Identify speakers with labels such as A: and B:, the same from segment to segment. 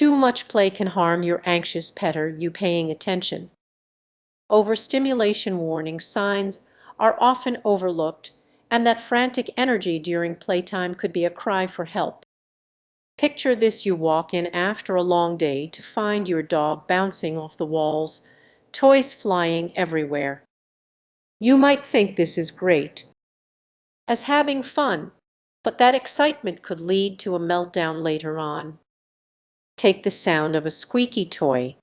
A: Too much play can harm your anxious pet. Are you paying attention? Overstimulation warning signs are often overlooked, and that frantic energy during playtime could be a cry for help. Picture this: you walk in after a long day to find your dog bouncing off the walls, toys flying everywhere. You might think this is great, as having fun, but that excitement could lead to a meltdown later on. Take the sound of a squeaky toy.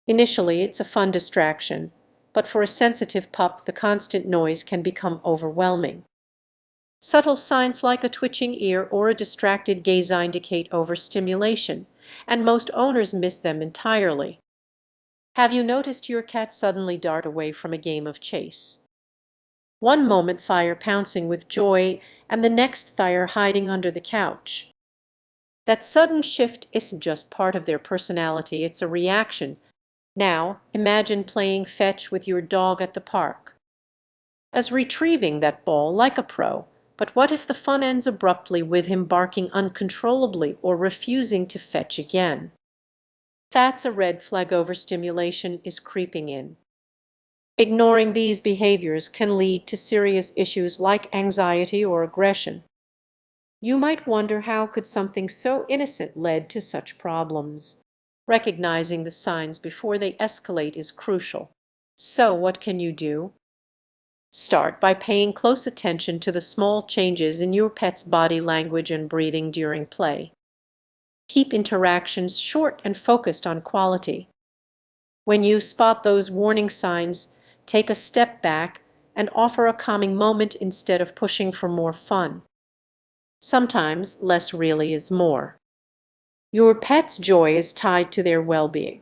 A: Initially, it's a fun distraction, but for a sensitive pup, the constant noise can become overwhelming. Subtle signs like a twitching ear or a distracted gaze indicate overstimulation, and most owners miss them entirely. Have you noticed your cat suddenly dart away from a game of chase? One moment they're pouncing with joy, and the next they're hiding under the couch. That sudden shift isn't just part of their personality, it's a reaction. Now, imagine playing fetch with your dog at the park, as retrieving that ball like a pro. But what if the fun ends abruptly with him barking uncontrollably or refusing to fetch again? That's a red flag. Overstimulation is creeping in. Ignoring these behaviors can lead to serious issues like anxiety or aggression. You might wonder, how could something so innocent lead to such problems? Recognizing the signs before they escalate is crucial. So what can you do? Start by paying close attention to the small changes in your pet's body language and breathing during play. Keep interactions short and focused on quality. When you spot those warning signs, take a step back and offer a calming moment instead of pushing for more fun. Sometimes less really is more. Your pet's joy is tied to their well-being.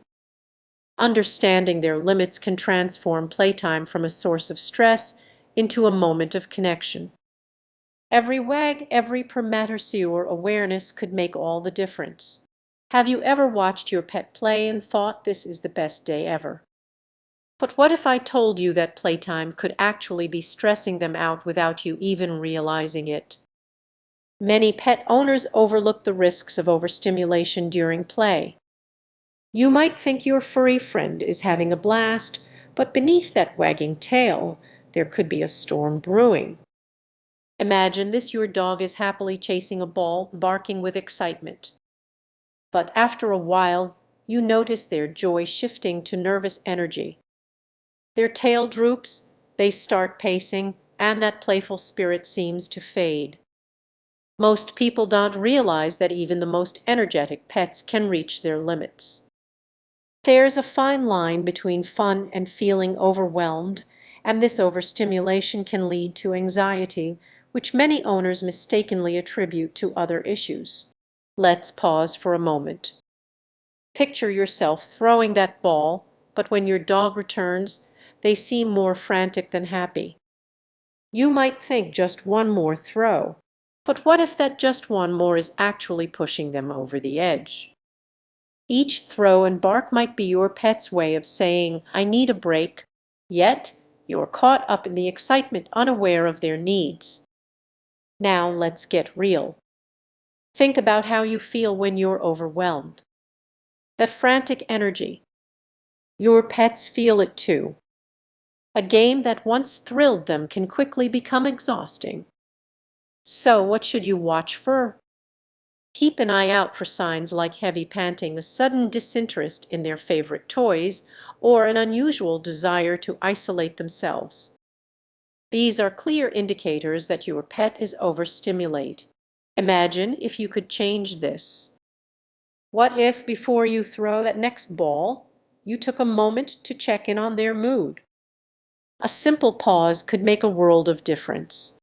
A: Understanding their limits can transform playtime from a source of stress into a moment of connection. Every wag, every permaturcy or awareness could make all the difference. Have you ever watched your pet play and thought, this is the best day ever? But what if I told you that playtime could actually be stressing them out without you even realizing it? Many pet owners overlook the risks of overstimulation during play. You might think your furry friend is having a blast, but beneath that wagging tail, there could be a storm brewing. Imagine this: your dog is happily chasing a ball, barking with excitement. But after a while, you notice their joy shifting to nervous energy. Their tail droops, they start pacing, and that playful spirit seems to fade. Most people don't realize that even the most energetic pets can reach their limits. There's a fine line between fun and feeling overwhelmed, and this overstimulation can lead to anxiety, which many owners mistakenly attribute to other issues. Let's pause for a moment. Picture yourself throwing that ball, but when your dog returns, they seem more frantic than happy. You might think, just one more throw. But what if that just one more is actually pushing them over the edge? Each throw and bark might be your pet's way of saying, I need a break, yet you're caught up in the excitement, unaware of their needs. Now let's get real. Think about how you feel when you're overwhelmed. That frantic energy. Your pets feel it too. A game that once thrilled them can quickly become exhausting. So what should you watch for? Keep an eye out for signs like heavy panting, a sudden disinterest in their favorite toys, or an unusual desire to isolate themselves. These are clear indicators that your pet is overstimulated. Imagine if you could change this. What if, before you throw that next ball, you took a moment to check in on their mood? A simple pause could make a world of difference.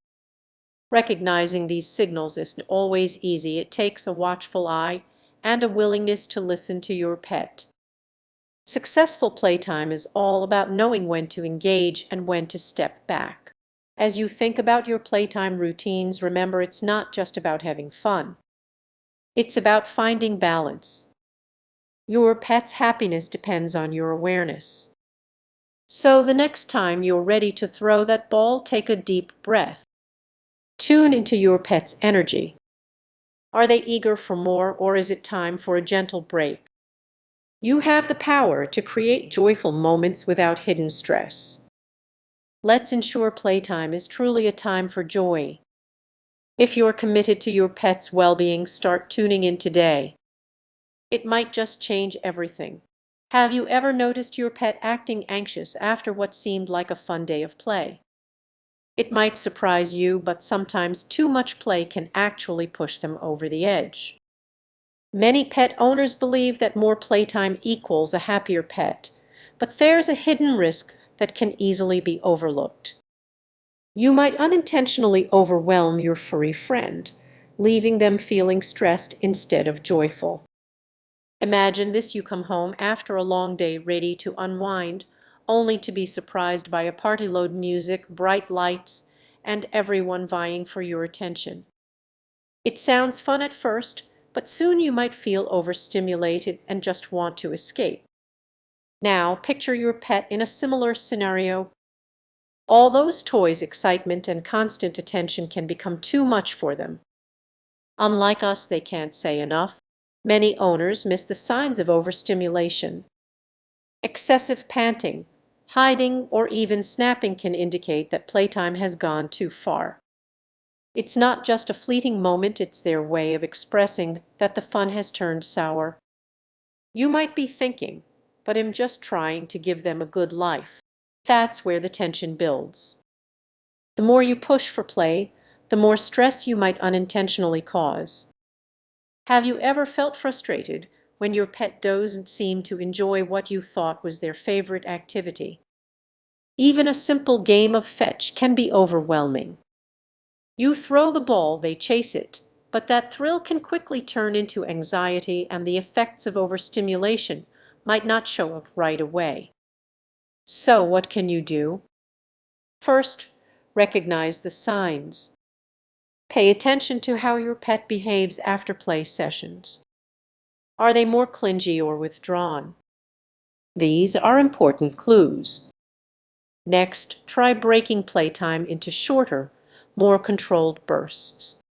A: Recognizing these signals isn't always easy. It takes a watchful eye and a willingness to listen to your pet. Successful playtime is all about knowing when to engage and when to step back. As you think about your playtime routines, remember, it's not just about having fun. It's about finding balance. Your pet's happiness depends on your awareness. So the next time you're ready to throw that ball, take a deep breath. Tune into your pet's energy. Are they eager for more, or is it time for a gentle break? You have the power to create joyful moments without hidden stress. Let's ensure playtime is truly a time for joy. If you're committed to your pet's well-being, start tuning in today. It might just change everything. Have you ever noticed your pet acting anxious after what seemed like a fun day of play? It might surprise you, but sometimes too much play can actually push them over the edge. Many pet owners believe that more playtime equals a happier pet, but there's a hidden risk that can easily be overlooked. You might unintentionally overwhelm your furry friend, leaving them feeling stressed instead of joyful. Imagine this: you come home after a long day ready to unwind, only to be surprised by a party load music, bright lights, and everyone vying for your attention. It sounds fun at first, but soon you might feel overstimulated and just want to escape. Now, picture your pet in a similar scenario. All those toys, excitement, and constant attention can become too much for them. Unlike us, they can't say enough. Many owners miss the signs of overstimulation. Excessive panting, hiding, or even snapping can indicate that playtime has gone too far. It's not just a fleeting moment, it's their way of expressing that the fun has turned sour. You might be thinking, but I'm just trying to give them a good life. That's where the tension builds. The more you push for play, the more stress you might unintentionally cause. Have you ever felt frustrated when your pet doesn't seem to enjoy what you thought was their favorite activity? Even a simple game of fetch can be overwhelming. You throw the ball, they chase it, but that thrill can quickly turn into anxiety, and the effects of overstimulation might not show up right away. So, what can you do? First, recognize the signs. Pay attention to how your pet behaves after play sessions. Are they more clingy or withdrawn? These are important clues. Next, try breaking playtime into shorter, more controlled bursts.